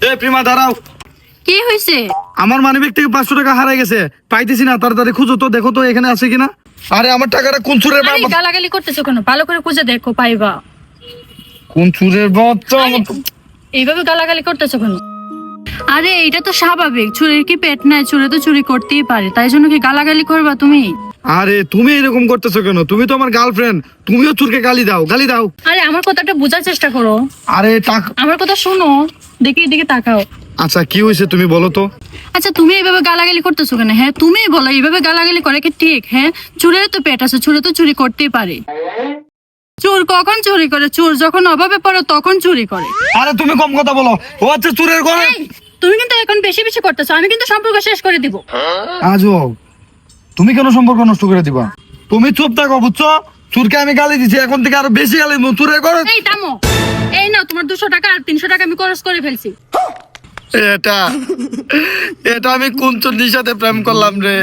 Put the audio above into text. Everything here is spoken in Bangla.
এ প্রিমা দাঁড়াও। কি হয়েছে? আমার মানিব্যাগ থেকে 500 টাকা হারাই গেছে, পাইতেছি না, তাড়াতাড়ি খুঁজো তো, দেখো তো এখানে আছে কিনা। আরে আমার টাকাটা কোন চুরের আরে বাপ? গালাগালি করতেছো কেন? ভালো করে খুঁজে দেখো, পাইবা। কোন চুরের বাচ্চা আমার এইভাবে গালাগালি করতেছো কেন? আরে এটা তো স্বাভাবিক, চুরির কি পেট নাই? চুরি তো চুরি করতেই পারে, তাই জন্য কি গালাগালি করবা তুমি? আরে তুমি এরকম করতেছো কেন? তুমি তো আমার গার্লফ্রেন্ড, তুমিও চুরকে গালি দাও, গালি দাও। আরে আমার কথাটা বোঝার চেষ্টা করো, আরে টাকা। আমার কথা শোনো, দেখি এদিকে তাকাও। আচ্ছা কি হয়েছে তুমি বলো তো। আচ্ছা তুমি এইভাবে গালাগালি করতেছো কেন? হ্যাঁ তুমি বলো, এইভাবে গালাগালি করে কি ঠিক? হ্যাঁ চুরের তো পেট আছে, চুরে তো চুরি করতেই পারে। চোর কখন চুরি করে? চোর যখন অভাবে পড়ে তখন চুরি করে। আরে তুমি কম কথা বলো, ও আচ্ছা চুরের ঘরে। এই, তুমি কিন্তু এখন বেশি বেশি করতেছো, আমি কিন্তু সম্পর্ক শেষ করে দিব। আজও তুমি কেন সম্পর্ক নষ্ট করে দিবা? তুমি চুপ থাকো বুঝছো, চুরকে আমি গালি দিছি, এখন থেকে আরো বেশি গালি দেবো চুরের ঘরে। এই থামো, এই নাও তোমার 200 টাকা, আর 300 টাকা আমি খরচ করে ফেলছি। এটা এটা আমি কোন চুরির সাথে প্রেম করলাম রে।